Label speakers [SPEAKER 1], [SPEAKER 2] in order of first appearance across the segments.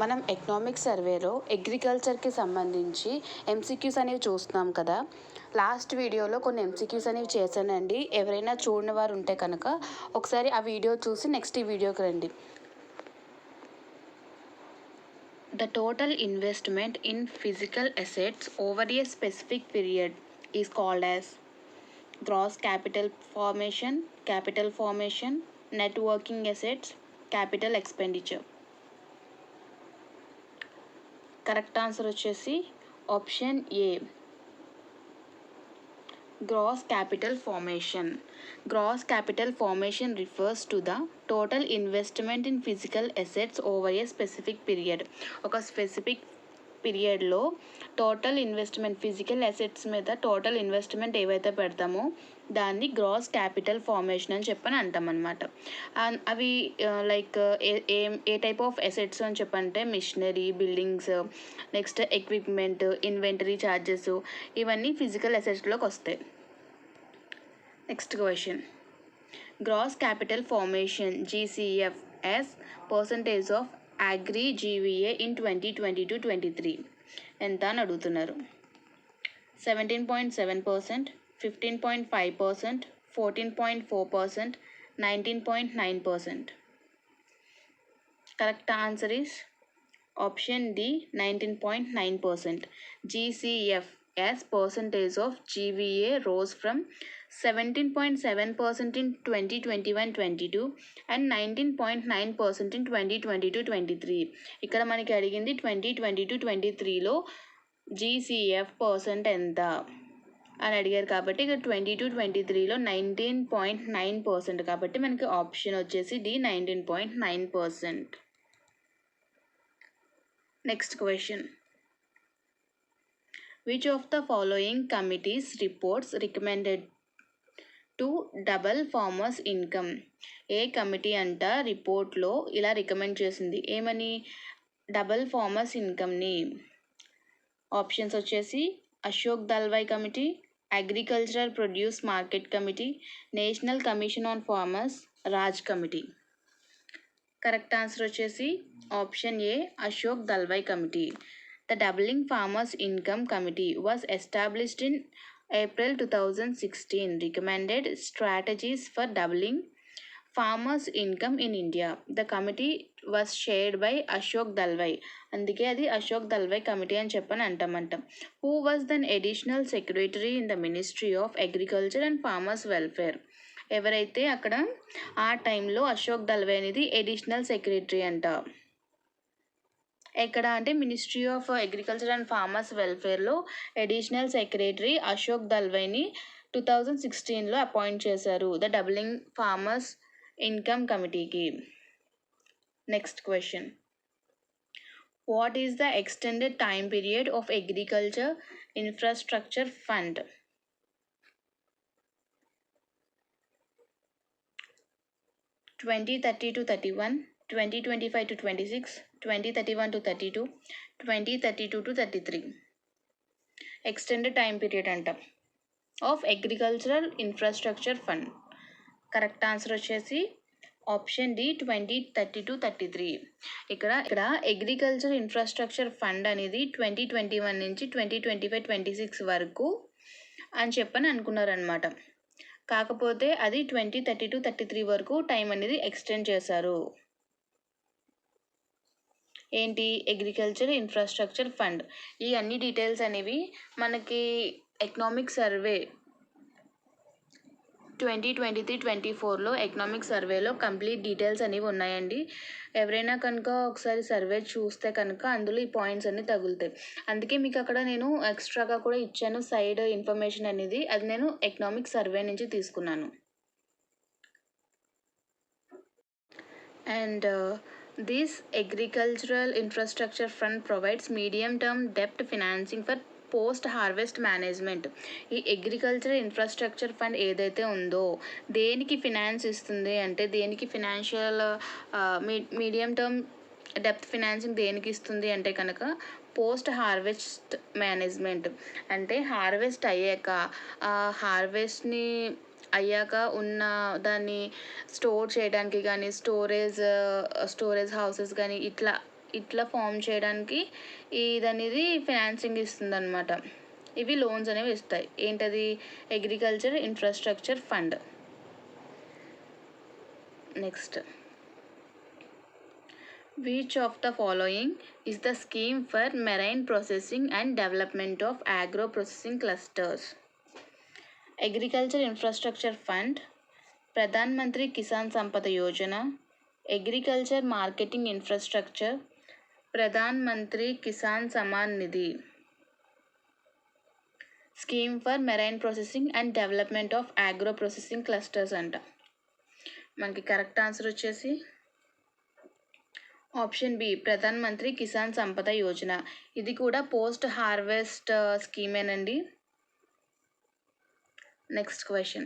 [SPEAKER 1] మనం ఎకనామిక్ సర్వేలో అగ్రికల్చర్కి సంబంధించి ఎంసీక్యూస్ అనేవి చూస్తున్నాం కదా. లాస్ట్ వీడియోలో కొన్ని ఎంసీక్యూస్ అనేవి చేశానండి. ఎవరైనా చూడని వారు ఉంటే కనుక ఒకసారి ఆ వీడియో చూసి నెక్స్ట్ ఈ వీడియోకి రండి. The total investment in physical assets over a specific period is called as gross capital formation, net working assets, capital expenditure. Correct answer వచ్చేసి option A, gross capital formation. Gross capital formation refers to the total investment in physical assets over a specific period. ఒక specific పీరియడ్లో total investment physical assets మీద total investment ఏవైతే పెడతామో దాన్ని gross capital formation అని చెప్పని అంటాం అనమాట. అవి లైక్ ఏ టైప్ ఆఫ్ అసెట్స్ అని చెప్పంటే machinery, buildings, next equipment, inventory charges, ఇవన్నీ ఫిజికల్ అసెట్స్లోకి వస్తాయి. Next question, gross capital formation GCF as percentage of agri GVA in 2022-23 ఎంత అని అడుగుతున్నారు. 17.7%, 15.5%, 14.4%, 19.9%. Correct answer is option D, 19.9%. GCF as percentage of GVA rose from 17.7% in 2021-22 and 19.9% in 2022-23. ఇక్కడ మనకి అడిగింది 2022-23లో GCF percent ఎంత అని అడిగారు కాబట్టి ఇక్కడ 22-23లో 19.9% కాబట్టి మనకి ఆప్షన్ వచ్చేసి D, 19.9%. Next question, which of the following committees reports recommended to double farmers income? ఏ కమిటీ అంట రిపోర్ట్లో ఇలా రికమెండ్ చేసింది, ఏమని? డబల్ ఫార్మర్స్ ఇన్కమ్ని. ఆప్షన్స్ వచ్చేసి Ashok Dalwai committee, agricultural produce market committee, national commission on farmers, Raj committee. Correct answer వచ్చేసి option A, Ashok Dalwai committee. The Doubling Farmers Income Committee was established in April 2016, recommended strategies for doubling farmers' income in India. The committee was chaired by Ashok Dalwai. అందుకే అది Ashok Dalwai committee అని చెప్పని అంటామంటాం. Who was then additional secretary in the Ministry of Agriculture and Farmers Welfare? ఎవరైతే అక్కడ ఆ టైంలో అశోక్ దల్వాయ్ అనేది additional secretary అంట. ఎక్కడ అంటే ministry of agriculture and farmers వెల్ఫేర్లో అడిషనల్ సెక్రటరీ అశోక్ దల్వాయ్ని 2016లో అపాయింట్ చేశారు ద డబులింగ్ ఫార్మర్స్ ఇన్కమ్ కమిటీకి. Next question, what is the extended time period of agriculture infrastructure fund? 2030-31, 2025-26, 2031-32, 2032-33. Extended time period అంట of agricultural infrastructure fund. Correct answer వచ్చేసి option D, 2030-33. ఇక్కడ agriculture infrastructure fund అనేది 2021 నుంచి 2025-26 వరకు అని చెప్పని అనుకున్నారనమాట. కాకపోతే అది 2030-33 వరకు టైం అనేది ఎక్స్టెండ్ చేశారు. ఏంటి? Agriculture infrastructure fund. ఈ అన్ని డీటెయిల్స్ అనేవి మనకి ఎకనామిక్ సర్వే 2023-24లో ఎకనామిక్ సర్వేలో కంప్లీట్ డీటెయిల్స్ అనేవి ఉన్నాయండి. ఎవరైనా కనుక ఒకసారి సర్వే చూస్తే కనుక అందులో ఈ పాయింట్స్ అన్నీ తగులుతాయి. అందుకే మీకు అక్కడ నేను ఎక్స్ట్రాగా కూడా ఇచ్చాను సైడ్ ఇన్ఫర్మేషన్ అనేది, అది నేను ఎకనామిక్ సర్వే నుంచి తీసుకున్నాను. And this agricultural infrastructure fund provides medium term డెప్ట్ financing for post harvest management. ఈ అగ్రికల్చర్ ఇన్ఫ్రాస్ట్రక్చర్ ఫండ్ ఏదైతే ఉందో దేనికి ఫినాన్స్ ఇస్తుంది అంటే, దేనికి financial medium term depth financing దేనికి ఇస్తుంది అంటే కనుక పోస్ట్ హార్వెస్ట్ మేనేజ్మెంట్. అంటే హార్వెస్ట్ అయ్యాక హార్వెస్ట్ని అయ్యాక ఉన్న దాన్ని స్టోర్ చేయడానికి కానీ స్టోరేజ్ హౌసెస్ కానీ ఇట్లా ఇట్లా ఫామ్ చేయడానికి ఇదనేది ఫైనాన్సింగ్ ఇస్తుంది అనమాట. ఇవి లోన్స్ అనేవి ఇస్తాయి. ఏంటది? Agriculture infrastructure fund. Next, which of the following is the scheme for marine processing and development of agro processing clusters? Agriculture Infrastructure Fund, Pradhan Mantri Kisan Sampada Yojana, Agriculture Marketing Infrastructure, Pradhan Mantri Kisan Samman Nidhi. Scheme for Marine Processing and Development of Agro Processing Clusters అంట. మనకి correct answer వచ్చేసి option B, Pradhan Mantri Kisan Sampada Yojana. ఇది కూడా post harvest స్కీమేనండి. Next question,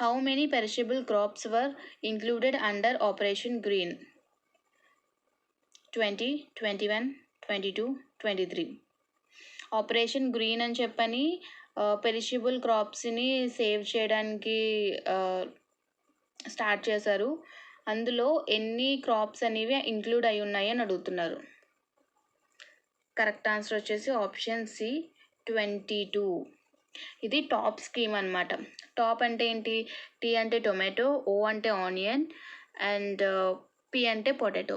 [SPEAKER 1] how many perishable crops were included under operation green? 20, 21, 22, 23. Operation green అని చెప్పని perishable క్రాప్స్ని save చేయడానికి స్టార్ట్ చేశారు. అందులో ఎన్ని క్రాప్స్ అనేవి ఇంక్లూడ్ అయి ఉన్నాయి అని అడుగుతున్నారు. కరెక్ట్ ఆన్సర్ వచ్చేసి ఆప్షన్ సి, 22. ఇది టాప్ స్కీమ్ అనమాట. టాప్ అంటే ఏంటి? టీ అంటే టొమాటో, ఓ అంటే ఆనియన్, అండ్ పి అంటే పొటాటో.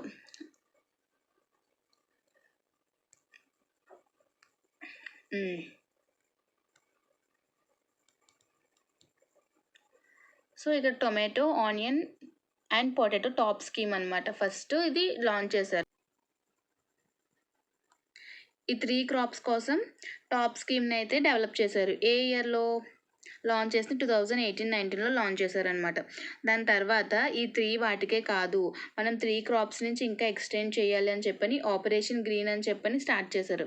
[SPEAKER 1] సో ఇక్కడ tomato, onion and potato top scheme అనమాట. ఫస్ట్ ఇది లాంచ్ చేశారు. ఈ 3 క్రాప్స్ కోసం టాప్ స్కీమ్ని అయితే డెవలప్ చేశారు. ఏ ఇయర్లో లాంచ్ చేసి 2018-19లో లాంచ్ చేశారనమాట. దాని తర్వాత ఈ 3 వాటికే కాదు, మనం 3 క్రాప్స్ నుంచి ఇంకా ఎక్స్టెండ్ చేయాలి అని చెప్పని ఆపరేషన్ గ్రీన్ అని చెప్పని స్టార్ట్ చేశారు.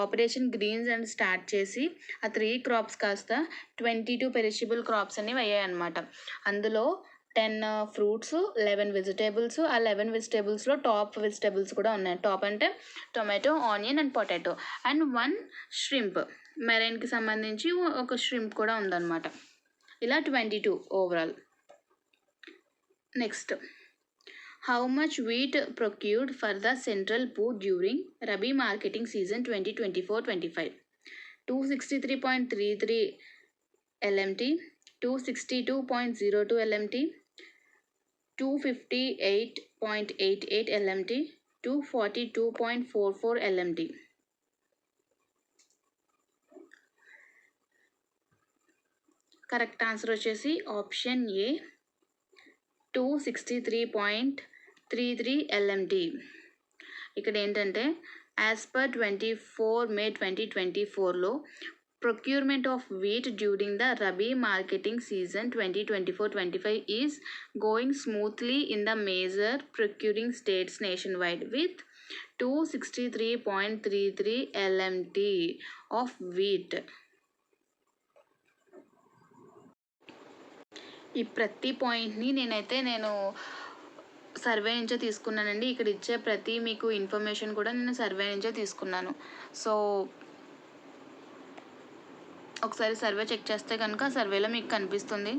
[SPEAKER 1] ఆపరేషన్ గ్రీన్స్ అని స్టార్ట్ చేసి ఆ 3 క్రాప్స్ కాస్త 22 పెరిషబుల్ క్రాప్స్ అనేవి అయ్యాయి అనమాట. అందులో 10 ఫ్రూట్స్, 11 వెజిటేబుల్స్. ఆ 11 వెజిటేబుల్స్లో టాప్ వెజిటేబుల్స్ కూడా ఉన్నాయి. టాప్ అంటే tomato, onion and potato, and 1 shrimp, మెరైన్కి సంబంధించి ఒక ష్రింప్ కూడా ఉందన్నమాట. ఇలా 22 overall. Next, how much wheat procured for the central pool during rabi marketing season 2024-25? 263.33 LMT, 262.02 LMT, 258.88 LMT, 242.44 LMT. Correct answer వచ్చేసి ఆప్షన్ ఏ, 263.33 LMT. ఇక్కడ ఏంటంటే యాజ్ పర్ 24 May 2024లో procurement of wheat during the Rabi marketing season 2024-25 is going smoothly in the major procuring states nationwide with 263.33 LMT of wheat. ఈ ప్రతి పాయింట్ని నేను survey నుంచే తీసుకున్నానండి. ఇక్కడ ఇచ్చే ప్రతి మీకు ఇన్ఫర్మేషన్ కూడా నేను సర్వే నుంచే తీసుకున్నాను. సో ఒకసారి సర్వే చెక్ చేస్తే కనుక సర్వేలో మీకు కనిపిస్తుంది.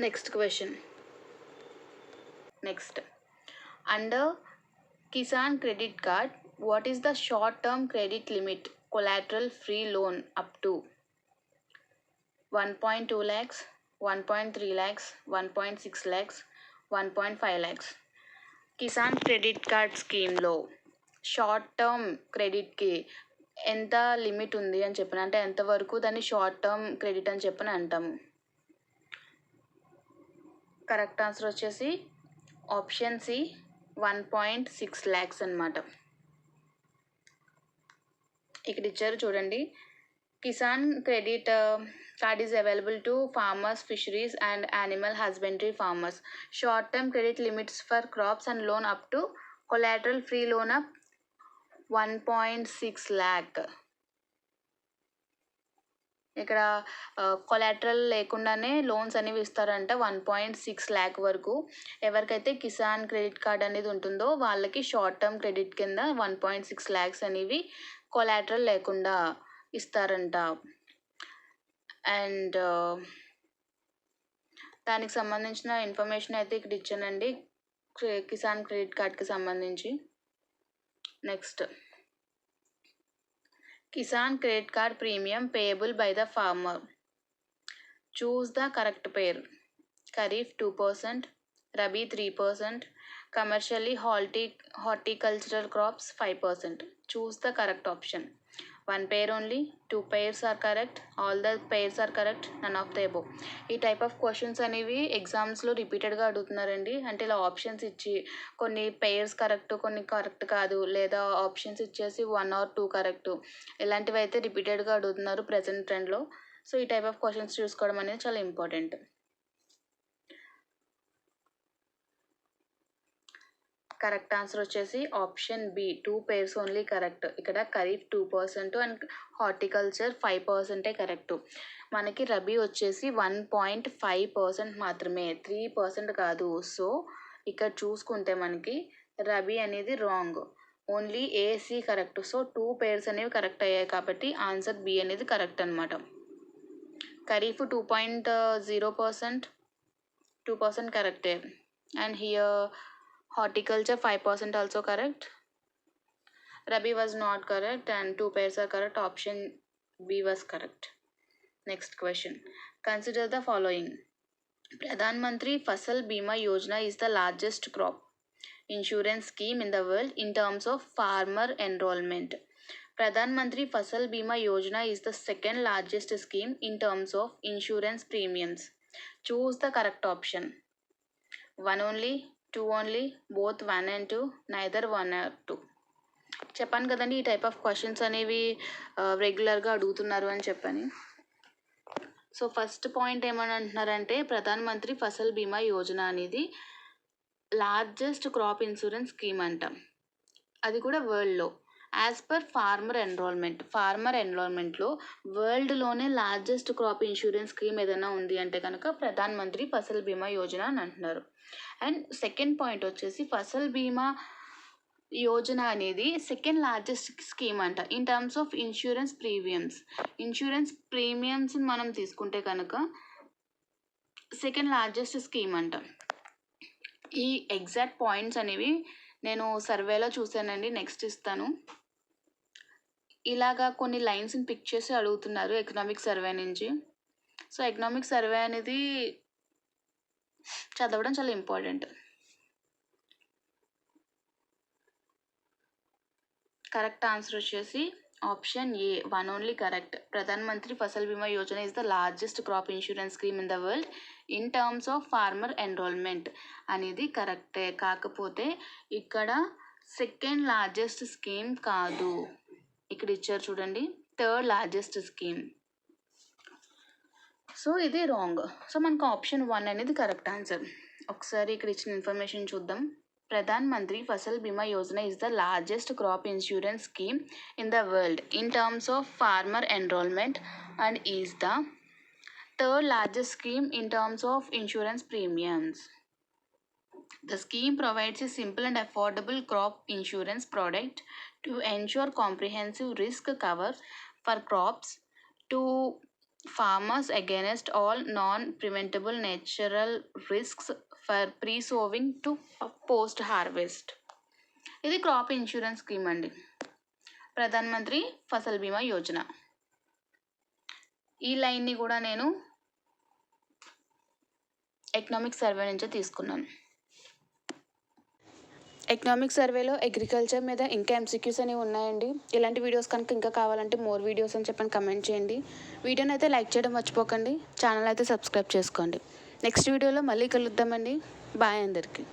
[SPEAKER 1] Next question. Next, under Kisan credit card, what is the short term credit limit collateral free loan up to? 1.2 lakhs, 1.3 lakhs, 1.6 lakhs, 1.5 lakhs. Kisan credit card స్కీమ్లో షార్ట్ టర్మ్ క్రెడిట్కి ఎంత లిమిట్ ఉంది అని చెప్పిన, అంటే ఎంతవరకు దాన్ని షార్ట్ టర్మ్ క్రెడిట్ అని చెప్పని అంటాము. కరెక్ట్ ఆన్సర్ వచ్చేసి ఆప్షన్ సి, 1.6 lakhs అనమాట. ఇక్కడ ఇచ్చారు చూడండి. Kisan credit card is available to farmers, fisheries and animal husbandry farmers. Short term credit limits for crops and loan up to collateral free loan up 1.6 lakh. ఇక్కడ collateral లేకుండానే loans అనేవి ఇస్తారంట 1.6 lakh వరకు. ఎవరికైతే కిసాన్ క్రెడిట్ కార్డ్ అనేది ఉంటుందో వాళ్ళకి short term credit కింద 1.6 lakhs అనేవి కొలాటరల్ లేకుండా ఇస్తారంట. అండ్ దానికి సంబంధించిన ఇన్ఫర్మేషన్ అయితే ఇక్కడ ఇచ్చానండి, కిసాన్ క్రెడిట్ కార్డ్కి సంబంధించి. Next, Kisan credit card premium payable by the farmer. Choose the correct pair. Kharif 2%, rabi 3%, commercially horticultural crops 5%. Choose the correct option. One pair only, two pairs are correct, all the pairs are correct, none of the above. ఈ type of questions అనేవి ఎగ్జామ్స్లో రిపీటెడ్గా అడుగుతున్నారండి. అంటే ఇలా options ఇచ్చి కొన్ని pairs correct, కొన్ని కరెక్ట్ కాదు, లేదా ఆప్షన్స్ ఇచ్చేసి 1 or 2 కరెక్ట్, ఇలాంటివి అయితే రిపీటెడ్గా అడుగుతున్నారు ప్రజెంట్ ట్రెండ్లో. సో ఈ టైప్ ఆఫ్ క్వశ్చన్స్ చూసుకోవడం అనేది చాలా ఇంపార్టెంట్. కరెక్ట్ ఆన్సర్ వచ్చేసి option B, 2 pairs only correct. ఇక్కడ ఖరీఫ్ 2% అండ్ హార్టికల్చర్ 5% కరెక్ట్. మనకి రబీ వచ్చేసి 1.5% మాత్రమే, 3% కాదు. సో ఇక్కడ చూసుకుంటే మనకి రబీ అనేది రాంగ్, ఓన్లీ ఏసి కరెక్ట్. సో 2 pairs అనేవి కరెక్ట్ అయ్యాయి కాబట్టి ఆన్సర్ బి అనేది కరెక్ట్ అనమాట. ఖరీఫ్ 2.0%, 2% కరెక్టే. And here horticulture 5% also correct. Rabi was not correct and 2 pairs are correct. Option B was correct. Next question. Consider the following. Pradhan Mantri Fasal Bima Yojana is the largest crop insurance scheme in the world in terms of farmer enrollment. Pradhan Mantri Fasal Bima Yojana is the second largest scheme in terms of insurance premiums. Choose the correct option. 1 only, 2 only, both 1 and 2, neither 1 or 2. చెప్పాను కదండి ఈ type of questions అనేవి రెగ్యులర్గా అడుగుతున్నారు అని చెప్పని. So first point ఏమని అంటున్నారంటే ప్రధాన్ మంత్రి ఫసల్ బీమా యోజన అనేది లార్జెస్ట్ క్రాప్ ఇన్సూరెన్స్ స్కీమ్ అంట, అది కూడా వరల్డ్లో. యాజ్ పర్ ఫార్మర్ ఎన్రోల్మెంట్లో వరల్డ్లోనే లార్జెస్ట్ క్రాప్ ఇన్సూరెన్స్ స్కీమ్ ఏదైనా ఉంది అంటే కనుక ప్రధాన్ మంత్రి ఫసల్ బీమా యోజన అని అంటున్నారు. అండ్ సెకండ్ పాయింట్ వచ్చేసి ఫసల్ బీమా యోజన అనేది సెకండ్ లార్జెస్ట్ స్కీమ్ అంట in terms of insurance premiums మనం తీసుకుంటే కనుక సెకండ్ లార్జెస్ట్ స్కీమ్ అంట. ఈ ఎగ్జాక్ట్ పాయింట్స్ అనేవి నేను సర్వేలో చూశానండి, నెక్స్ట్ ఇస్తాను. ఇలాగా కొన్ని లైన్స్ని పిక్ చేసి అడుగుతున్నారు ఎకనామిక్ సర్వే నుంచి. సో ఎకనామిక్ సర్వే అనేది చదవడం చాలా ఇంపార్టెంట్. కరెక్ట్ ఆన్సర్ వచ్చేసి option A, 1 only correct. Pradhan Mantri Fasal Bima Yojana is the largest crop insurance scheme in the world in terms of farmer enrolment అనేది కరెక్టే. కాకపోతే ఇక్కడ సెకండ్ లార్జెస్ట్ స్కీమ్ కాదు, ఇక్కడ ఇచ్చారు చూడండి, థర్డ్ లార్జెస్ట్ స్కీమ్. సో ఇది రాంగ్. సో మనకు ఆప్షన్ 1 అనేది కరెక్ట్ ఆన్సర్. ఒకసారి ఇక్కడ ఇచ్చిన ఇన్ఫర్మేషన్ చూద్దాం. Pradhan Mantri Fasal Bima Yojana is the largest crop insurance scheme in the world in terms of farmer enrolment and is the third largest scheme in terms of insurance premiums. The scheme provides a simple and affordable crop insurance product to ensure comprehensive risk cover for crops to farmers against all non-preventable natural risks for pre-sowing to post-harvest. ఇది crop insurance scheme అండి, ప్రధాన్ మంత్రి ఫసల్ బీమా యోజన. ఈ లైన్ని కూడా నేను economic survey నుంచే తీసుకున్నాను. Economic సర్వేలో agriculture మీద ఇంకా ఎంసీక్యూస్ అనేవి ఉన్నాయండి. ఇలాంటి వీడియోస్ కనుక ఇంకా కావాలంటే మోర్ వీడియోస్ అని చెప్పని కమెంట్ చేయండి. వీడియోని అయితే లైక్ చేయడం మర్చిపోకండి, ఛానల్ అయితే సబ్స్క్రైబ్ చేసుకోండి. నెక్స్ట్ వీడియోలో మళ్ళీ కలుద్దామండి. బాయ్ అందరికీ.